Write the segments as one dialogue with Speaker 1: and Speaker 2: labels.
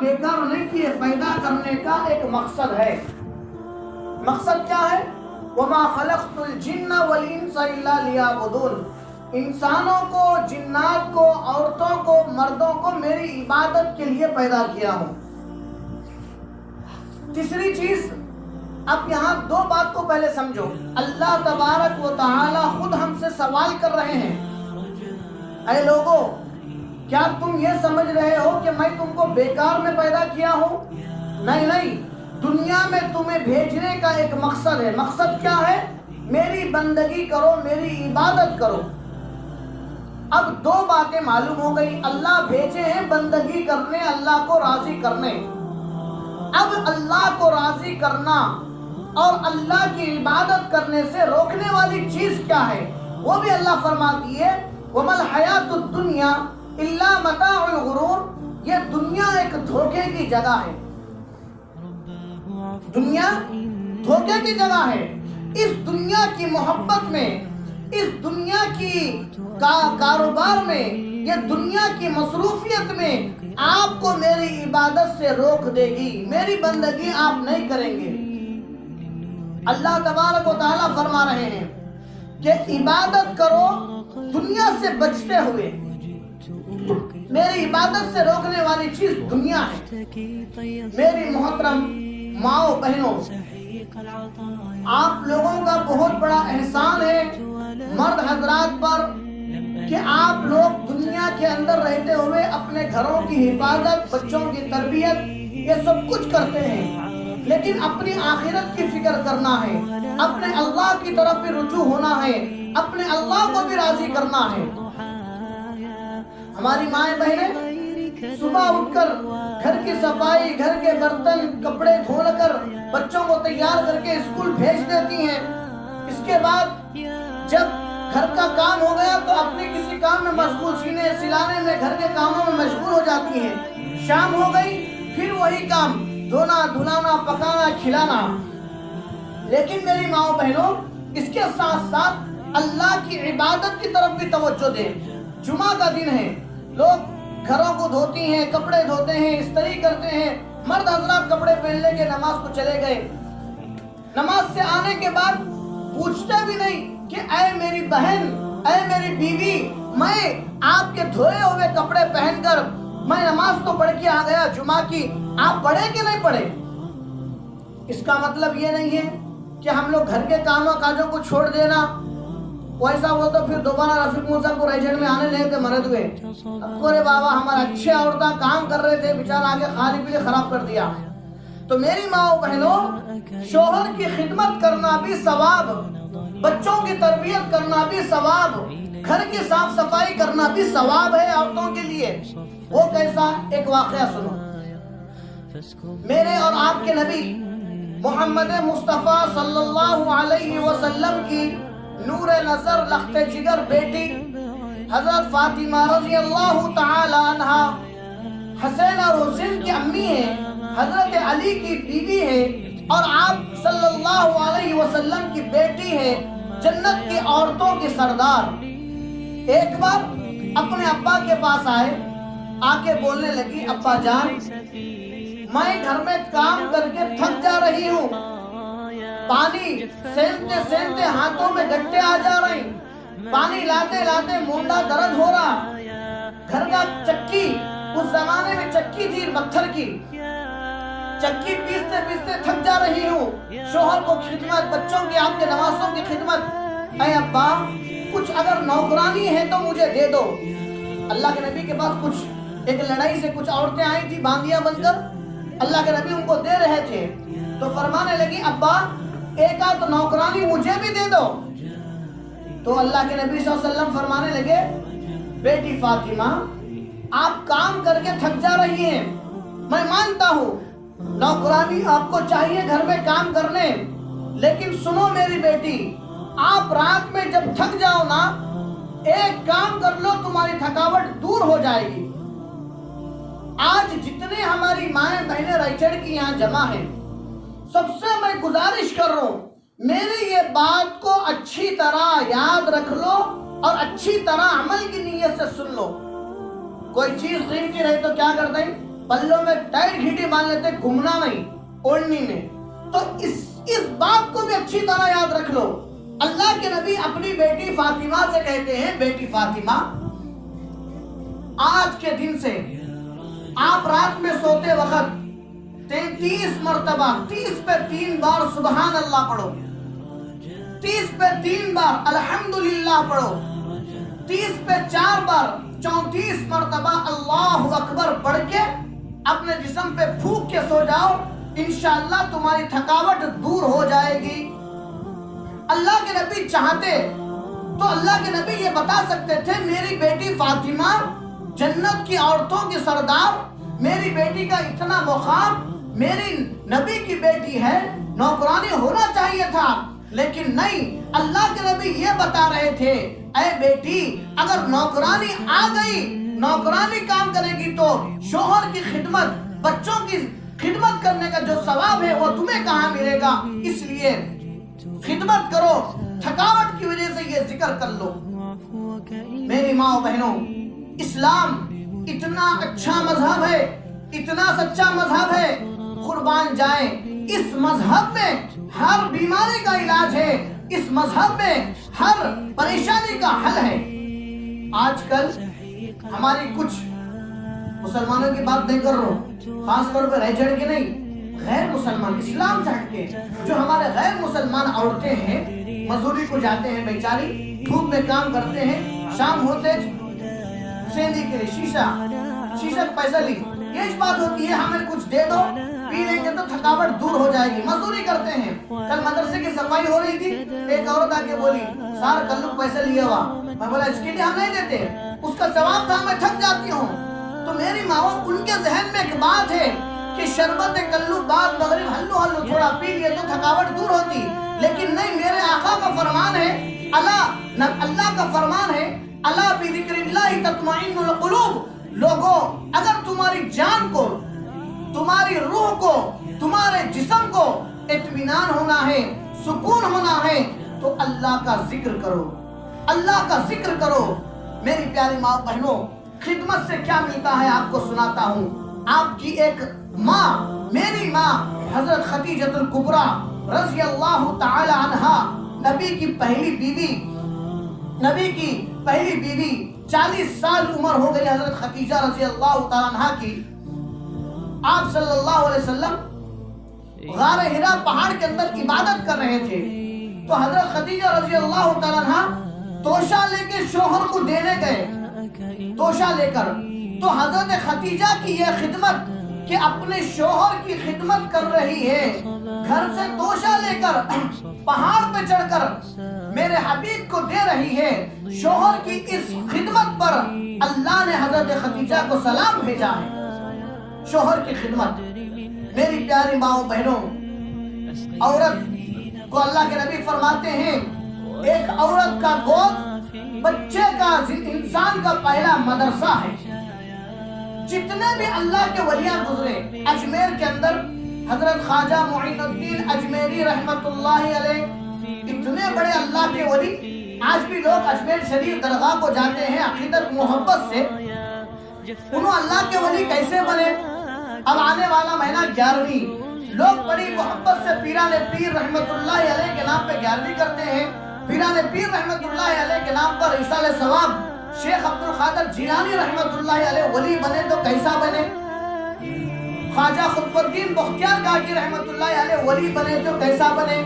Speaker 1: بیکار نہیں کیے، پیدا کرنے کا ایک مقصد ہے۔ مقصد کیا ہے؟ وَمَا خَلَقْتُ الْجِنَّ وَالْإِنسَ إِلَّا لِيَعْبُدُونَ، انسانوں کو، جنات کو، عورتوں کو، مردوں کو میری عبادت کے لیے پیدا کیا ہوں۔ تیسری چیز، اب یہاں دو بات کو پہلے سمجھو۔ اللہ تبارک و تعالی خود ہم سے سوال کر رہے ہیں، اے لوگو کیا تم یہ سمجھ رہے ہو کہ میں تم کو بیکار میں پیدا کیا ہوں؟ نہیں نہیں، دنیا میں تمہیں بھیجنے کا ایک مقصد ہے۔ مقصد کیا ہے؟ میری بندگی کرو، میری عبادت کرو۔ اب دو باتیں معلوم ہو گئی، اللہ بھیجے ہیں بندگی کرنے، اللہ کو راضی کرنے۔ اب اللہ کو راضی کرنا اور اللہ کی عبادت کرنے سے روکنے والی چیز کیا ہے؟ وہ بھی اللہ فرماتی ہے وَمَا الْحَيَاةُ الدُّنْيَا إِلَّا مَتَاعُ الْغُرُورِ، یہ دنیا ایک دھوکے کی جگہ ہے۔ دنیا دھوکے کی جگہ ہے۔ اس دنیا کی محبت میں، اس دنیا کی کاروبار میں، یہ دنیا کی مصروفیت میں آپ کو میری عبادت سے روک دے گی، میری بندگی آپ نہیں کریں گے۔ اللہ تبارک و تعالیٰ فرما رہے ہیں کہ عبادت کرو دنیا سے بچتے ہوئے۔ میری عبادت سے روکنے والی چیز دنیا ہے۔ میری محترم ماؤں بہنوں، آپ لوگوں کا بہت بڑا احسان ہے مرد حضرات پر کہ آپ لوگ دنیا کے اندر رہتے ہوئے اپنے گھروں کی حفاظت، بچوں کی تربیت، یہ سب کچھ کرتے ہیں، لیکن اپنی آخرت کی فکر کرنا ہے، اپنے اللہ کی طرف بھی رجوع ہونا ہے، اپنے اللہ کو بھی راضی کرنا ہے۔ ہماری مائیں بہنیں صبح اٹھ کر گھر کی صفائی، گھر کے برتن، کپڑے دھو کر بچوں کو تیار کر کے اسکول بھیج دیتی ہیں۔ اس کے بعد جب گھر کا کام ہو گیا تو اپنے کسی کام میں مشغول، سینے سلانے میں، گھر کے کاموں میں مشغول ہو جاتی ہیں۔ شام ہو گئی پھر وہی کام، دھونا، دھلانا، پکانا، کھلانا۔ لیکن میری ماؤں بہنوں، اس کے ساتھ ساتھ اللہ کی عبادت کی طرف بھی توجہ دیں۔ جمعہ کا دن ہے، لوگ گھروں کو دھوتی ہیں، کپڑے دھوتے ہیں، استری کرتے ہیں۔ مرد حضرات کپڑے پہن لے کے نماز کو چلے گئے، نماز سے آنے کے بعد پوچھتے بھی نہیں کہ اے میری بہن، اے میری بیوی، میں آپ کے دھوئے ہوئے کپڑے پہن کر میں نماز تو پڑھ کے آ گیا جمعہ کی، آپ پڑھے کہ نہیں پڑھے؟ اس کا مطلب یہ نہیں ہے کہ ہم لوگ گھر کے کاموں کاجوں کو چھوڑ دینا۔ ویسا ہوا تو پھر دوبارہ رفیق موسیٰ کو ریجن میں آنے لے کے مرد ہوئے، ارے بابا ہمارا اچھے عورتیں کام کر رہے تھے، بیچارہ آگے خالی پیلے خراب کر دیا۔ تو میری ماں و بہنوں، شوہر کی خدمت کرنا بھی ثواب، بچوں کی تربیت کرنا بھی ثواب، گھر کی صاف صفائی کرنا بھی ثواب ہے عورتوں کے لیے۔ وہ کیسا؟ ایک واقعہ سنو۔ میرے اور آپ کے نبی محمد مصطفیٰ صلی اللہ علیہ وسلم کی نور نظر، لخت جگر بیٹی حضرت فاطمہ رضی اللہ تعالی عنہا، حسین اور حسین کی امی ہیں، حضرت علی کی بیوی ہے، اور آپ صلی اللہ علیہ وسلم کی بیٹی ہے، جنت کی عورتوں کی سردار۔ ایک بار اپنے ابا کے پاس آئے، آ کے بولنے لگی، ابا جان میں گھر میں کام کر کے تھک جا رہی ہوں، پانی سینتے سینتے ہاتھوں میں گٹے آ جا رہے ہیں، پانی لاتے لاتے مونڈا درد ہو رہا، گھر کا چکی، اس زمانے میں چکی تھی پتھر کی، چکی پیستے پیستے تھک جا رہی ہوں، شوہر کو خدمت، بچوں کی، آپ کے نواسوں کی خدمت، اے ابا کچھ اگر نوکرانی ہے تو مجھے دے دو۔ اللہ کے نبی کے پاس کچھ ایک لڑائی سے کچھ عورتیں آئی تھی باندیاں بن کر، اللہ کے نبی ان کو دے رہے تھے، تو فرمانے لگی ابا ایک آدھ نوکرانی مجھے بھی دے دو۔ تو اللہ کے نبی صلی اللہ علیہ وسلم فرمانے لگے، بیٹی فاطمہ آپ کام کر کے تھک جا رہی ہیں، میں مانتا ہوں نوکرانی آپ کو چاہیے گھر میں کام کرنے، لیکن سنو میری بیٹی، آپ رات میں جب تھک جاؤ نا، ایک کام کر لو، تمہاری تھکاوٹ دور ہو جائے گی۔ آج جتنے ہماری مائیں بہنیں ریچڑ کی یہاں جمع ہیں، سب سے میں گزارش کر رہا ہوں، میری یہ بات کو اچھی طرح یاد رکھ لو اور اچھی طرح عمل کی نیت سے سن لو۔ کوئی چیز قیمتی رہے تو کیا کر دیں؟ پلوں میں ٹائٹ گھیٹی باندھ لیتے، گھومنا نہیں اوڑھنی میں۔ تو اس بات کو بھی اچھی طرح یاد رکھ لو۔ اللہ کے نبی اپنی بیٹی فاطمہ سے کہتے ہیں، بیٹی فاطمہ آج کے دن سے آپ رات میں سوتے وقت 33 مرتبہ 30 پہ 3 بار سبحان اللہ پڑھو، 30 پہ 3 بار الحمدللہ پڑھو، 30 پہ 4 بار 34 مرتبہ اللہ اکبر پڑھ کے اپنے جسم پہ پھونک کے سو جاؤ، انشاءاللہ تمہاری تھکاوٹ دور ہو جائے گی۔ اللہ کے نبی چاہتے تو اللہ کے نبی یہ بتا سکتے تھے، میری بیٹی فاطمہ جنت کی عورتوں کی سردار، میری بیٹی کا اتنا مقام، میری نبی کی بیٹی ہے، نوکرانی ہونا چاہیے تھا، لیکن نہیں، اللہ کے نبی یہ بتا رہے تھے، اے بیٹی اگر نوکرانی آ گئی، نوکرانی کام کرے گی تو شوہر کی خدمت، بچوں کی خدمت کرنے کا جو ثواب ہے وہ تمہیں کہاں ملے گا؟ اس لیے خدمت کرو، تھکاوٹ کی وجہ سے یہ ذکر کر لو۔ میری ماں و بہنوں، اسلام اتنا اچھا مذہب ہے، اتنا سچا مذہب ہے، قربان جائیں، اس مذہب میں ہر بیماری کا علاج ہے، اس مذہب میں ہر پریشانی کا حل ہے۔ آج کل ہماری کچھ مسلمانوں کی بات نہیں کر رہا ہوں، خاص طور پہ رہ چڑھ کے نہیں، غیر مسلمان، اسلام سے ہٹ کے جو ہمارے غیر مسلمان عورتیں ہیں، مزدوری کو جاتے ہیں، بیچاری دھوپ میں کام کرتے ہیں، شام ہوتے سیندی کے لیے شیشہ پیسہ لی، یہ بات ہوتی ہے ہمیں کچھ دے دو، پی لیں گے تو تھکاوٹ دور ہو جائے گی، مزدوری کرتے ہیں۔ کل مدرسے کی صفائی ہو رہی تھی، ایک عورت آ کے بولی، سار کلو پیسے لیے ہوا، میں بولا اس کے لیے ہم نہیں دیتے، اس کا جواب تھا میں تھک جاتی ہوں۔ تو میری ماں، ان کے ذہن میں ایک بات ہے کہ شربت کلو بعد مغرب ہلو تھوڑا پی لیے تو تھکاوٹ دور ہوتی، لیکن نہیں، میرے آقا کا فرمان ہے، اللہ کا فرمان ہے، الا بذکر اللہ تطمئن القلوب۔ لوگوں، اگر تمہاری جان کو، تمہاری روح کو، تمہارے جسم کو اطمینان ہونا ہے، سکون ہونا ہے تو اللہ کا ذکر کرو، اللہ کا ذکر کرو۔ میری پیاری ماں بہنوں، خدمت سے کیا ملتا ہے آپ کو سناتا ہوں۔ آپ کی ایک ماں، میری ماں حضرت خدیجہ الکبریٰ رضی اللہ تعالی عنہا، نبی کی پہلی بیوی، 40 سال عمر ہو گئی حضرت خدیجہ رضی اللہ تعالی عنہا کی۔ آپ صلی اللہ علیہ وسلم غار حرا پہاڑ کے اندر عبادت کر رہے تھے، تو حضرت خدیجہ رضی اللہ تعالی عنہا توشہ لے کے شوہر کو دینے گئے، توشہ لے کر، تو حضرت خدیجہ کی یہ خدمت کہ اپنے شوہر کی خدمت کر رہی ہے، گھر سے توشہ لے کر پہاڑ پہ چڑھ کر میرے حبیب کو دے رہی ہے، شوہر کی اس خدمت پر اللہ نے حضرت خدیجہ کو سلام بھیجا ہے۔ شوہر کی خدمت، میری پیاری ماں و بہنوں، عورت کو اللہ کے نبی فرماتے ہیں، ایک عورت کا گود بچے کا، انسان کا پہلا مدرسہ ہے۔ جتنے بھی اللہ کے ولیاں گزرے، اجمیر کے اندر حضرت خواجہ معین الدین اجمیری رحمت اللہ علیہ، اتنے بڑے اللہ کے ولی، آج بھی لوگ اجمیر شریف درگاہ کو جاتے ہیں عقیدت محبت سے۔ انہوں اللہ کے ولی کیسے بنے؟ اب آنے والا مہینہ 11ویں، لوگ بڑی محبت سے پیران پیر رحمت اللہ علیہ کے نام پہ 11ویں کرتے ہیں۔ پیران پیر رحمت اللہ علیہ کے نام پر ایصال ثواب شیخ عبد القادر جیلانی رحمت اللہ علیہ ولی بنے تو کیسا بنے؟ خواجہ قطب الدین بختیار کاکی رحمت اللہ علیہ ولی بنے تو کیسا بنے؟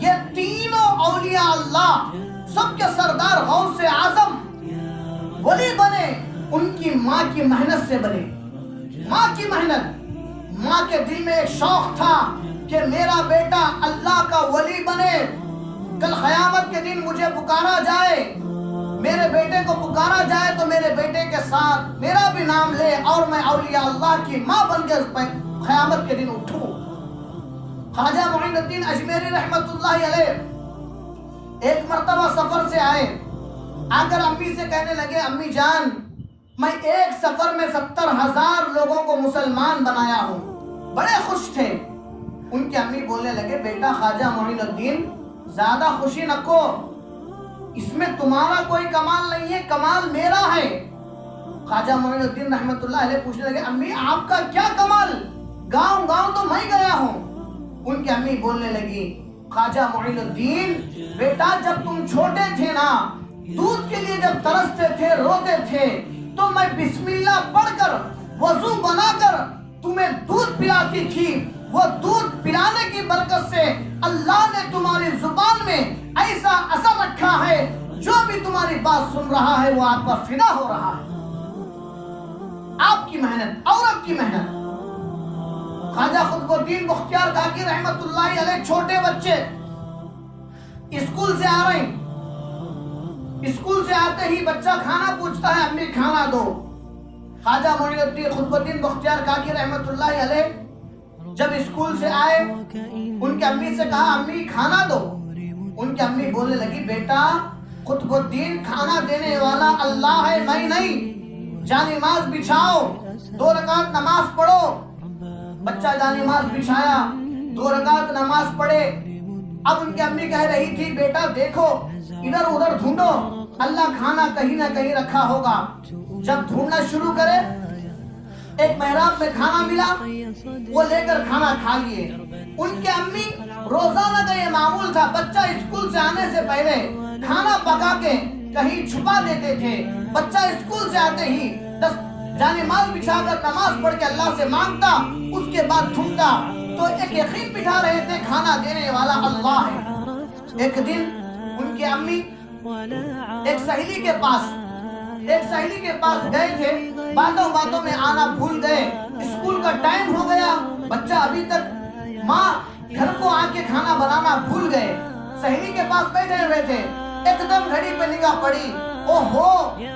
Speaker 1: یہ تینوں اولیاء اللہ، سب کے سردار غوث اعظم ولی بنے، ان کی ماں کی محنت سے بنے۔ ماں کی محنت، ماں کے دل میں ایک شوق تھا کہ میرا بیٹا اللہ کا ولی بنے، کل قیامت کے دن مجھے پکارا جائے، میرے بیٹے کو پکارا جائے تو میرے بیٹے کے ساتھ میرا بھی نام لے اور میں اولیاء اللہ کی ماں بن کے قیامت کے دن اٹھوں۔ خواجہ معین الدین اجمیری رحمت اللہ علیہ ایک مرتبہ سفر سے آئے، آ کر امی سے کہنے لگے، امی جان، میں ایک سفر میں 70,000 لوگوں کو مسلمان بنایا ہوں۔ بڑے خوش تھے۔ ان کی امی بولنے لگے، بیٹا خواجہ معین الدین، زیادہ خوشی نہ کو، اس میں تمہارا کوئی کمال نہیں ہے، کمال میرا ہے۔ خواجہ معین الدین رحمت اللہ علیہ پوچھنے لگے امی آپ کا کیا کمال، گاؤں گاؤں تو میں گیا ہوں۔ ان کی امی بولنے لگی خواجہ معین الدین بیٹا جب تم چھوٹے تھے نا، دودھ کے لیے جب ترستے تھے روتے تھے تو میں بسم اللہ پڑھ کر وضو بنا کر تمہیں دودھ پلاتی تھی، وہ دودھ پلانے کی برکت سے اللہ نے تمہاری زبان میں ایسا اثر رکھا ہے جو بھی تمہاری بات سن رہا ہے وہ آپ پر فدا ہو رہا ہے۔ آپ کی محنت، عورت کی محنت۔ خواجہ قطب الدین بختیار کاکی رحمت اللہ علیہ چھوٹے بچے اسکول سے آ رہے ہیں، اسکول سے آتے ہی بچہ کھانا پوچھتا ہے امی کھانا دو۔ خواجہ معین الدین قطب الدین بختیار کاکی رحمت اللہ علیہ جب اسکول سے آئے ان کی امی سے کہا امی کھانا دو۔ ان کی امی بولنے لگی بیٹا قطب الدین کھانا دینے والا اللہ ہے میں نہیں، جا نماز بچھاؤ 2 رکعت نماز پڑھو۔ بچہ جا نماز بچھایا، 2 رکعت نماز پڑھے۔ اب ان کی امی کہہ رہی تھی بیٹا دیکھو ادھر ادھر ڈھونڈو، اللہ کھانا کہیں نہ کہیں رکھا ہوگا۔ جب ڈھونڈنا شروع کرے ایک محراب میں کھانا ملا، وہ لے کر کھانا کھا لیے۔ ان کے امی روزانہ کا یہ معمول تھا، بچہ اسکول سے آنے سے پہلے کھانا پکا کے کہیں چھپا دیتے تھے۔ بچہ اسکول سے آتے ہی جانماز بچھا کر نماز پڑھ کے اللہ سے مانگتا، اس کے بعد ڈھونڈتا تو ایک یقین بٹھا رہے تھے کھانا دینے والا اللہ ہے۔ ایک دن ان کی امی ایک سہیلی کے پاس گئے تھے، باتوں باتوں میں آنا بھول گئے، اسکول کا ٹائم ہو گیا، بچہ ابھی تک ماں گھر کو آ کے کھانا بنانا بھول گئے۔ سہیلی کے پاس بیٹھے ہوئے تھے، ایک دم گھڑی پہ نگاہ پڑی، اوہو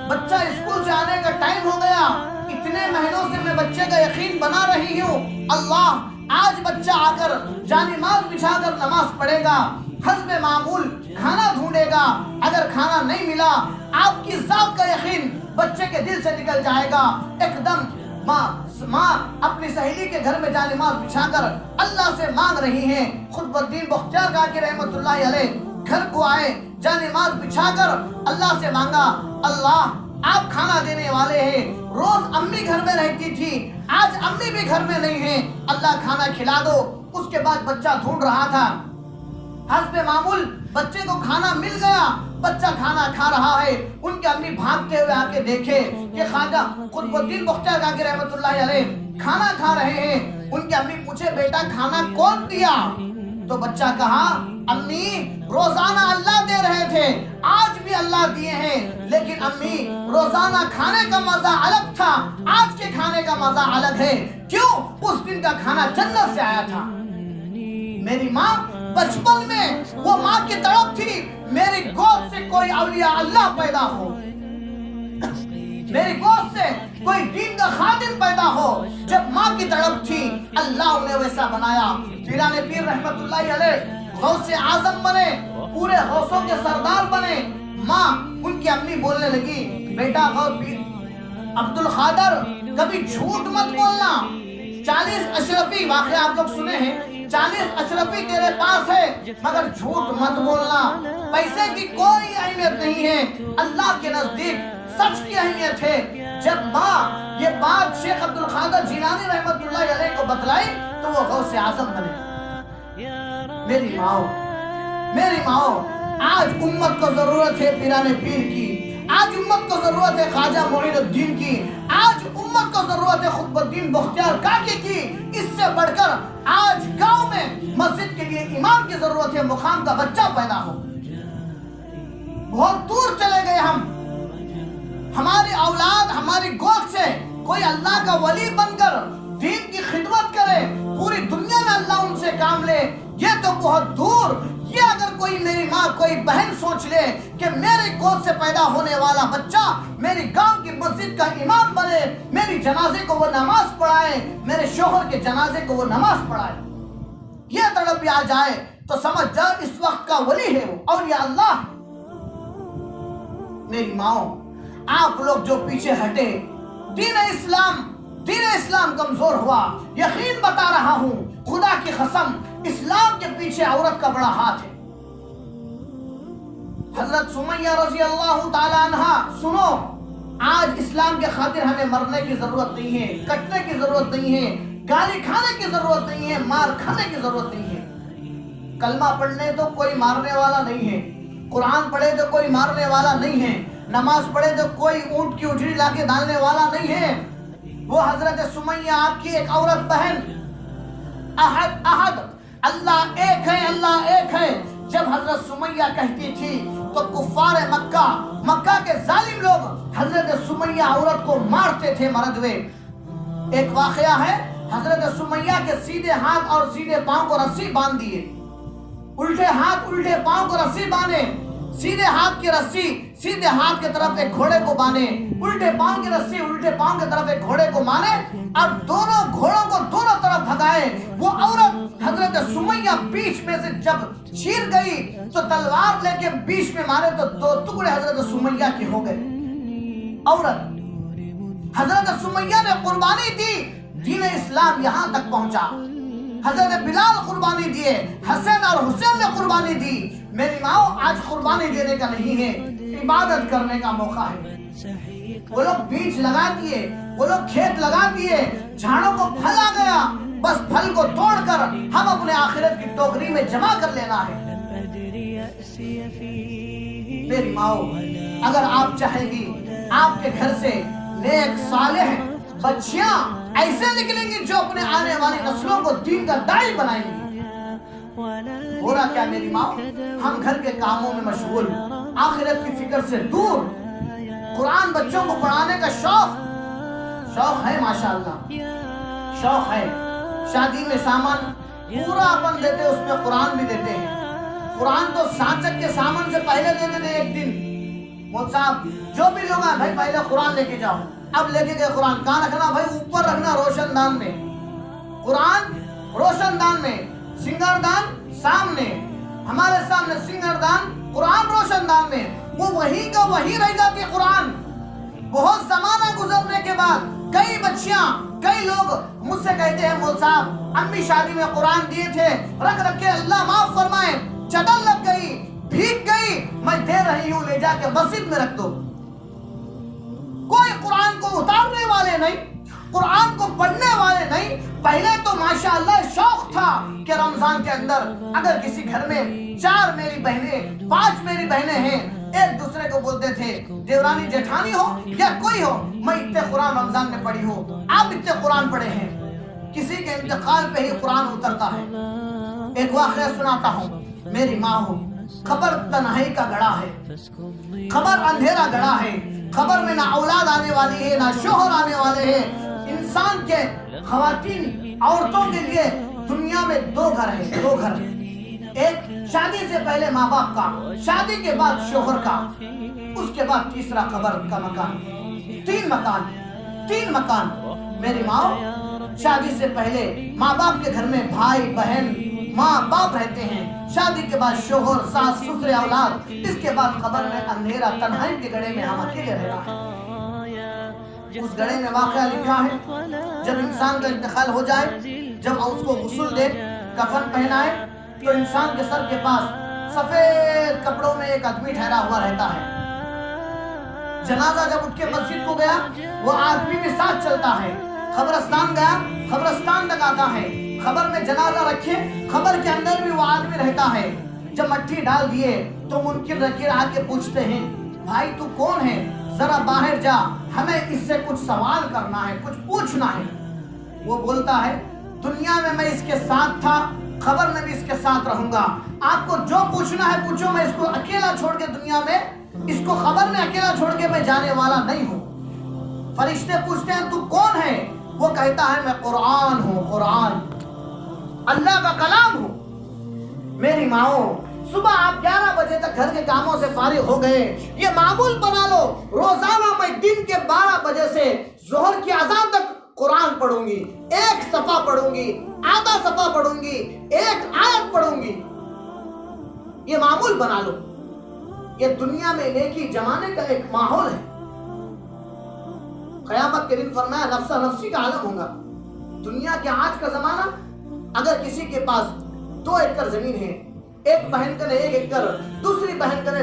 Speaker 1: بچہ اسکول سے آنے کا ٹائم ہو گیا، اتنے مہینوں سے میں بچے کا یقین بنا رہی ہوں، اللہ آج بچہ آ کر جانماز بچھا کر نماز پڑھے گا، حسب معمول کھانا ڈھونڈے گا، اگر کھانا نہیں ملا آپ کی ذات کا یقین بچے کے دل سے نکل جائے گا۔ ایک دم ماں اپنی سہیلی کے گھر میں جانماز بچھا کر اللہ سے مانگ رہی ہیں۔ قطب الدین بختیار کاکی رحمت اللہ علیہ گھر کو آئے، جانماز بچھا کر اللہ سے مانگا اللہ آپ کھانا دینے والے ہیں، روز امی گھر میں رہتی تھی، آج امی بھی گھر میں نہیں ہیں، اللہ کھانا کھلا دو۔ اس کے بعد بچہ ڈھونڈ رہا تھا، حسب معمول بچے کو کھانا مل گیا، بچہ کھانا کھا رہا ہے۔ ان کے امی بھاگتے ہوئے آ کے دیکھے کہ خواجہ قطب الدین بختیار کاکی رحمت اللہ علیہ کھانا کھا رہے ہیں۔ ان کے امی پوچھے بیٹا کھانا کون دیا؟ تو بچہ کہا امی روزانہ اللہ دے رہے تھے، آج بھی اللہ دیے ہیں، لیکن امی روزانہ کھانے کا مزہ الگ تھا، آج کے کھانے کا مزہ الگ ہے۔ کیوں؟ اس دن کا کھانا جنت سے آیا تھا۔ میری ماں بچپن میں وہ ماں کی تڑپ تھی میری گود سے کوئی اولیاء اللہ پیدا ہو، میری گود سے کوئی دین کا خادم پیدا ہو۔ جب ماں کی تڑپ تھی اللہ انہیں ویسا بنایا۔ پیران پیر رحمت اللہ علیہ غوث اعظم بنے، پورے غوثوں کے سردار بنے۔ ماں ان کی امی بولنے لگی بیٹا غوث پیر عبد القادر کبھی جھوٹ مت بولنا، 40 اشرفی واقعہ آپ لوگ سنے ہیں، 40 اشرفی تیرے پاس ہے مگر جھوٹ مت بولنا، پیسے کی کوئی اہمیت نہیں ہے، اللہ کے نزدیک سچ کی اہمیت ہے۔ جب ماں یہ بات شیخ عبد القادر جیلانی رحمت اللہ علیہ کو بتلائی تو وہ غوث اعظم بنے۔ میری ماں آج امت کو ضرورت ہے پیران پیر کی، آج امت کو ضرورت ہے خواجہ معین الدین کی، آج امت کو ضرورت ہے قطب الدین بختیار کاکی کی۔ اس سے بڑھ کر آج گاؤں میں مسجد کے لیے امام کی ضرورت ہے، مقام کا بچہ پیدا ہو۔ بہت دور چلے گئے ہماری اولاد ہماری گود سے کوئی اللہ کا ولی بن کر دین کی خدمت کرے، پوری دنیا میں اللہ ان سے کام لے، یہ تو بہت دور۔ یہ اگر کوئی میری ماں کوئی بہن سوچ لے کہ میری گود سے پیدا ہونے والا بچہ میری گاؤں کی مسجد کا امام بنے، میری جنازے کو وہ نماز پڑھائے، میرے شوہر کے جنازے کو وہ نماز پڑھائے، یہ تڑپ بھی آ جائے تو سمجھ جا اس وقت کا ولی ہے وہ، اولیاء اللہ۔ میری ماں آپ لوگ جو پیچھے ہٹے، دین اسلام کمزور ہوا، یقین بتا رہا ہوں خدا کی قسم اسلام کے پیچھے عورت کا بڑا ہاتھ ہے۔ حضرت سمیہ رضی اللہ تعالی عنہ سنو، آج اسلام کے خاطر ہمیں مرنے کی ضرورت نہیں ہے، کٹنے کی ضرورت نہیں ہے، گالی کھانے کی ضرورت نہیں ہے، مار کھانے کی ضرورت نہیں ہے۔ کلمہ پڑھنے تو کوئی مارنے والا نہیں ہے، قرآن پڑھے تو کوئی مارنے والا نہیں ہے، نماز پڑھے تو کوئی اونٹ کی اجڑی لا کے ڈالنے والا نہیں ہے۔ وہ حضرت سمیہ آپ کی ایک عورت بہن، احد احد، اللہ ایک ہے، اللہ ایک ہے، جب حضرت سمیہ کہتی تھی تو کفار مکہ کے ظالم لوگ حضرت سمیہ عورت کو مارتے تھے مرد ہوئے۔ ایک واقعہ ہے، حضرت سمیہ کے سیدھے ہاتھ اور سیدھے پاؤں کو رسی باندھ دیے، الٹے ہاتھ الٹے پاؤں کو رسی باندھے، سیدھے ہاتھ کی رسی سیدھے ہاتھ کی طرف ایک گھوڑے کو باندھے، الٹے پاؤں کی رسی الٹے پاؤں کی طرف ایک گھوڑے کو باندھے، اور دونوں گھوڑوں کو دونوں طرف بھگائے۔ وہ عورت حضرت سمیہ بیچ میں سے جب چیر گئی تو تلوار لے کے بیچ میں مارے تو دو ٹکڑے حضرت سمیہ کے ہو گئے۔ عورت حضرت سمیہ نے قربانی دی، دین اسلام یہاں تک پہنچا۔ حضرت بلال قربانی دیے، حسین اور حسین نے قربانی دی۔ میری ماں، آج قربانی دینے کا نہیں ہے، عبادت کرنے کا موقع ہے۔ وہ لوگ بیج لگا دیے، وہ لوگ کھیت لگا دیے، جھاڑوں کو پھل آ گیا، بس پھل کو توڑ کر ہم اپنے آخرت کی ٹوکری میں جمع کر لینا ہے۔ میری ماں، اگر آپ چاہیں گی آپ کے گھر سے نیک صالح بچیاں ایسے نکلیں گی جو اپنے آنے والی نسلوں کو دین کا داعی بنائیں گی۔ برا کیا میری ماں، ہم گھر کے کاموں میں مشغول، آخرت کی فکر سے دور۔ قرآن بچوں کو پڑھانے کا شوق ہے، ماشاءاللہ شوق ہے۔ شادی میں سامان پورا اپن دیتے، اس میں قرآن بھی دیتے ہیں۔ قرآن تو سانچک کے سامان سے پہلے دیتے تھے ایک دن، مول صاحب جو بھی لوگ ہیں بھائی پہلے قرآن لے کے جاؤ۔ اب لے کے گئے قرآن، کہاں رکھنا بھائی؟ اوپر رکھنا روشن دان میں، قرآن روشن دان میں، سنگر دان سامنے، ہمارے سامنے سنگر دان، قرآن روشن دان میں۔ وہ وہی کا وہی رہ جاتی ہے قرآن۔ بہت زمانہ گزرنے کے بعد کئی بچیاں کئی لوگ مجھ سے کہتے ہیں مول صاحب امی شادی میں قرآن دیے تھے، رکھ کے اللہ معاف فرمائے چدر لگ گئی، بھیگ گئی، میں دے رہی ہوں، لے جا کے مسجد میں رکھ دو۔ کوئی قرآن کو اتارنے والے نہیں، قرآن کو پڑھنے والے نہیں۔ پہلے تو ماشاءاللہ شوق تھا کہ رمضان کے اندر اگر کسی گھر میں 4 میری بہنیں 5 میری بہنیں ہیں، ایک دوسرے کو بولتے تھے دیورانی جیٹھانی ہو یا کوئی ہو، میں اتنے قرآن رمضان میں پڑھی ہوں، آپ اتنے قرآن پڑھے ہیں۔ کسی کے انتقال پہ ہی قرآن اترتا ہے۔ ایک واقعہ سناتا ہوں، میری ماں ہو، خبر تنہائی کا گڑھا ہے، خبر اندھیرا گڑھا ہے، خبر میں نہ اولاد آنے والی ہے نہ شوہر آنے والے ہیں۔ انسان کے خواتین عورتوں کے لیے دنیا میں 2 گھر ہیں، 2 گھر، ایک شادی سے پہلے ماں باپ کا، شادی کے بعد شوہر کا، اس کے بعد تیسرا قبر کا مکان۔ 3 مکان۔ میری ماں، شادی سے پہلے ماں باپ کے گھر میں بھائی بہن ماں باپ رہتے ہیں، شادی کے بعد شوہر ساس سسرے اولاد، اس کے بعد قبر میں اندھیرا تنہائی کے گڑھے میں ہم اکیلے رہنا ہے۔ اس گڑھے میں واقعہ لکھا ہے، جب انسان کا انتقال ہو جائے، جب اس کو غسل دے، کفن پہنائے، تو انسان کے سر کے پاس سفید کپڑوں میں ایک آدمی ٹھہرا ہوا رہتا ہے۔ جنازہ جب اٹھ کے مسجد کو گیا، وہ آدمی بھی ساتھ چلتا ہے۔ قبرستان گیا، قبرستان تک آتا ہے، خبر میں جنازہ رکھے، خبر کے اندر بھی وہ آدمی رہتا ہے۔ جب مٹی ڈال دیے تو منکر نکیر آ کے پوچھتے ہیں، بھائی تو کون ہے؟ ذرا باہر جا، ہمیں اس سے کچھ سوال کرنا ہے، کچھ پوچھنا ہے۔ وہ بولتا ہے، دنیا میں اس کے ساتھ تھا، خبر میں بھی اس کے ساتھ رہوں گا، آپ کو جو پوچھنا ہے پوچھو، میں اس کو اکیلا چھوڑ کے دنیا میں، اس کو خبر میں اکیلا چھوڑ کے میں جانے والا نہیں ہوں۔ فرشتے پوچھتے ہیں تو کون ہے؟ وہ کہتا ہے میں قرآن ہوں، قرآن اللہ کا کلام ہوں۔ میری ماؤں، صبح آپ 11 بجے تک گھر کے کاموں سے فارغ ہو گئے، یہ معمول بنا لو، روزانہ میں دن کے 12 بجے سے ظہر کی اذان تک قرآن پڑھوں گی، 1 صفحہ پڑھوں گی، آدھا صفحہ پڑھوں گی، 1 آیت پڑھوں گی۔ یہ معمول بنا لو۔ یہ دنیا میں نیکی جمانے کا ایک ماحول ہے۔ قیامت کے دن فرمایا نفسا نفسی کا عالم ہوگا۔ دنیا کے آج کا زمانہ، اگر کسی کے پاس 2 ایکڑ زمین ہے، ایک بہن کرے 1 ایکڑ، دوسری بہن کرے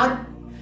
Speaker 1: 8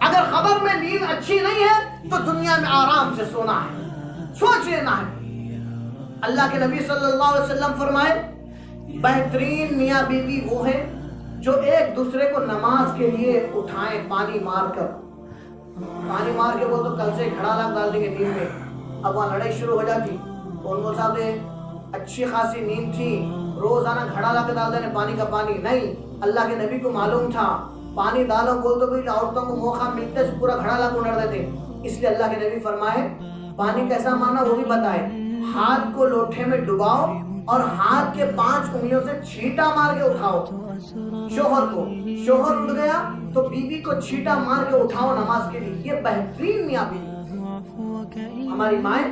Speaker 1: اگر خبر میں نیند اچھی نہیں ہے تو دنیا میں آرام سے سونا ہے، سوچ لینا ہے۔ اللہ کے نبی صلی اللہ علیہ وسلم فرمائے بہترین میاں بیوی وہ ہے جو ایک دوسرے کو نماز کے لیے اٹھائیں پانی مار کر۔ پانی مار کے وہ تو کل سے کھڑا لاک ڈال دیں گے نیند میں، اب وہاں لڑائی شروع ہو جاتی۔ مول صاحب نے اچھی خاصی نیند تھی، روزانہ گھڑا لا کے ڈال دینے پانی کا پانی نہیں۔ اللہ کے نبی کو معلوم تھا پانی ڈالو بول تو بھی عورتوں کو موقع ملتے پورا گھڑا لا کے اڑ دیتے، اس لیے اللہ کے نبی فرمائے پانی کیسا مارنا وہ بھی بتائے۔ ہاتھ کو لوٹھے میں ڈباؤ اور ہاتھ کے 5 انگلیوں سے چھینٹا مار کے اٹھاؤ شوہر اٹھ گیا تو بیوی کو چھینٹا مار کے اٹھاؤ نماز کے لیے۔ یہ بہترین میاں بیوی۔ ہماری مائیں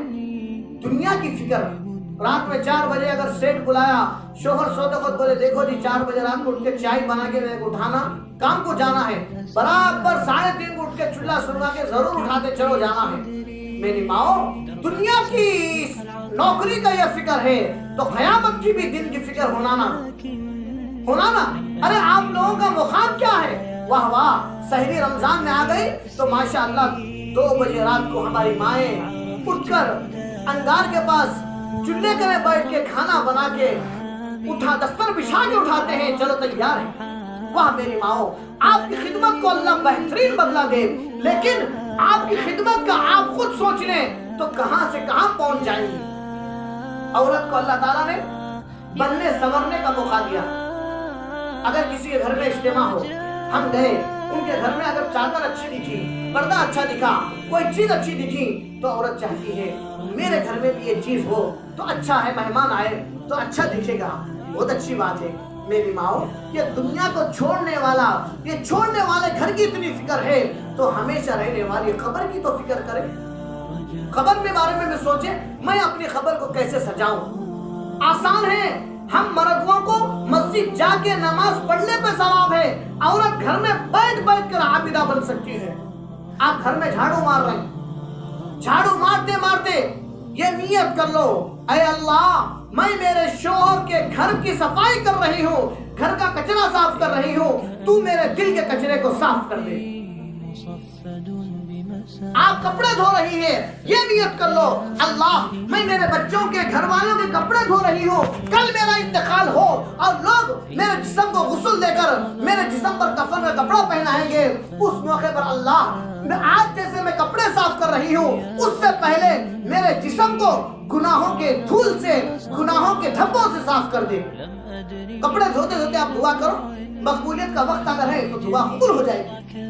Speaker 1: دنیا کی فکر، رات میں 4 بجے اگر سیٹ بلایا، شوہر سوتے وقت بولے دیکھو جی 4 بجے رات کو اٹھ کے چائے بنا کے میرے کو اٹھانا، کام کو جانا ہے، برابر 3:30 کو اٹھ کے چولہا سلگا کے ضرور اٹھاتے چلو جانا ہے۔ میری ماؤں دنیا کی نوکری کا یہ فکر ہے تو قیامت کی بھی دن کی فکر ہونا نا۔ ارے آپ لوگوں کا مقام کیا ہے؟ واہ واہ، سحری رمضان میں آ گئی تو ماشاءاللہ 2 بجے رات کو ہماری مائیں اٹھ کر انگار کے پاس چولہے کے میں بیٹھ کے کھانا بنا کے دستر بچھا کے اٹھاتے ہیں، چلو تیار ہے۔ واہ میری ماؤں، آپ کی خدمت کو اللہ بہترین بدلہ دے، لیکن آپ کی خدمت کا آپ خود سوچ لیں تو کہاں سے کہاں پہنچ جائیں گی۔ عورت کو اللہ تعالیٰ نے بننے سنورنے کا موقع دیا۔ اگر کسی کے گھر میں اجتماع ہو، ہم گئے ان کے گھر میں، اگر چادر اچھی دکھی، پردہ اچھا دکھا، کوئی چیز اچھی دکھی تو عورت چاہتی ہے میرے گھر میں بھی یہ چیز ہو تو اچھا ہے، مہمان آئے تو اچھا دکھے گا، بہت اچھی بات ہے۔ میری ماؤں یہ دنیا کو چھوڑنے والے گھر کی اتنی فکر ہے تو ہمیشہ رہنے والی قبر کی تو فکر کرے۔ قبر کے بارے میں سوچے میں اپنی قبر کو کیسے سجاؤں۔ آسان ہے، ہم مردوں کو مسجد جا کے نماز پڑھنے پہ ثواب ہے، عورت گھر میں بیٹھ کر عابدہ بن سکتی ہے۔ آپ گھر میں جھاڑو مار رہے ہیں، جھاڑو مارتے یہ نیت کر لو اے اللہ میں میرے شوہر کے گھر کی صفائی کر رہی ہوں، گھر کا کچرا صاف کر رہی ہوں، تو میرے دل کے کچرے کو صاف کر دے۔ آپ کپڑے دھو رہی ہے، یہ نیت کر لو اللہ میں میرے بچوں کے گھر والوں کے کپڑے دھو رہی ہوں، کل میرا انتقال ہو اور لوگ میرے جسم کو غسل دے کر میرے جسم پر کفن کا کپڑا پہنائیں گے، اس موقع پر اللہ میں آج جیسے میں کپڑے صاف کر رہی ہوں اس سے پہلے میرے جسم کو گناہوں کے دھول سے، گناہوں کے دھبوں سے صاف کر دے۔ کپڑے دھوتے آپ دعا کرو، مقبولیت کا وقت اگر ہے تو دعا قبول ہو جائے گی۔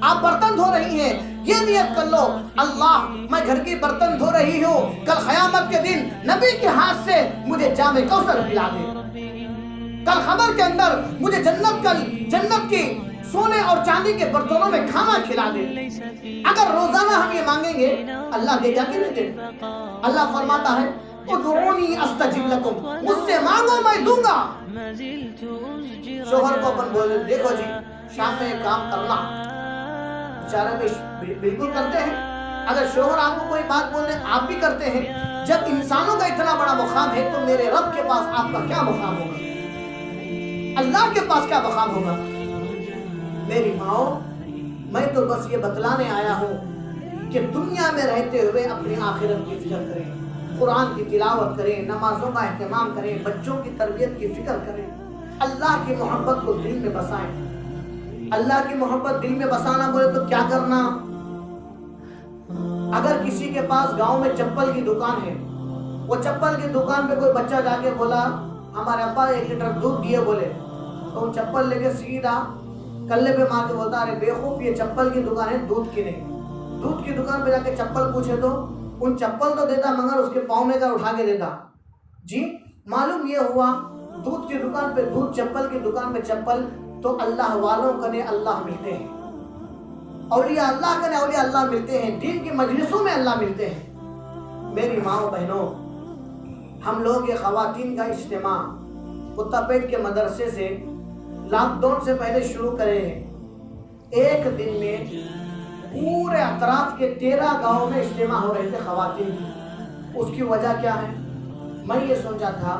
Speaker 1: آپ برتن دھو رہی ہیں، یہ نیت کر لو اللہ میں گھر کی برتن دھو رہی ہوں، کل قیامت کے دن نبی کے ہاتھ سے مجھے جام کوثر پلا دے، کل خبر کے اندر مجھے جنت کی سونے اور چاندی کے برتنوں میں کھانا کھلا دے۔ اگر روزانہ ہم یہ مانگیں گے اللہ دے گا کہ نہیں دے گا؟ اللہ فرماتا ہے ادعونی استجب لکم، مجھ سے مانگو میں دوں گا۔ شوہر کو اپن بولے دیکھو جی شام میں کام کرنا، بیچارے بالکل کرتے ہیں۔ اگر شوہر آپ کو کوئی بات بولے آپ بھی کرتے ہیں، جب انسانوں کا اتنا بڑا مقام ہے تو میرے رب کے پاس آپ کا کیا مقام ہوگا، اللہ کے پاس کیا مقام ہوگا؟ میری ماؤں میں تو بس یہ بتلانے آیا ہوں کہ دنیا میں رہتے ہوئے اپنی آخرت کی فکر کریں، قرآن کی تلاوت کریں، نمازوں کا اہتمام کریں، بچوں کی تربیت کی فکر کریں، اللہ کی محبت کو دل میں بسائیں۔ اللہ کی محبت دل میں بسانا بولے تو کیا کرنا؟ اگر کسی کے پاس گاؤں میں چپل کی دکان ہے، وہ چپل کی دکان پہ کوئی بچہ جا کے بولا ہمارے ابا 1 لیٹر دودھ دیے بولے، تو چپل لے کے سیدھا کلے پہ مار کے بولتا ارے بے خوف یہ چپل کی دکان ہے دودھ کی نہیں۔ دودھ کی دکان پہ جا کے چپل پوچھے تو ان چپل تو دیتا مگر اس کے پاؤں میں کر اٹھا کے دیتا۔ جی معلوم یہ ہوا دودھ کی دکان پہ دودھ، چپل کی دکان پہ چپل، تو اللہ والوں کنے اللہ ملتے ہیں، اولیاء اللہ کنے اولیاء اللہ ملتے ہیں، دین کی مجلسوں میں اللہ ملتے ہیں۔ میری ماں و بہنوں ہم لوگ یہ خواتین کا اجتماع کتاپیٹ کے مدرسے سے لاک ڈاؤن سے پہلے شروع کرے ہیں۔ ایک دن میں پورے اطراف کے 13 گاؤں میں اجتماع ہو رہے تھے خواتین کی۔ اس کی وجہ کیا ہے؟ میں یہ سوچا تھا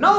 Speaker 1: 9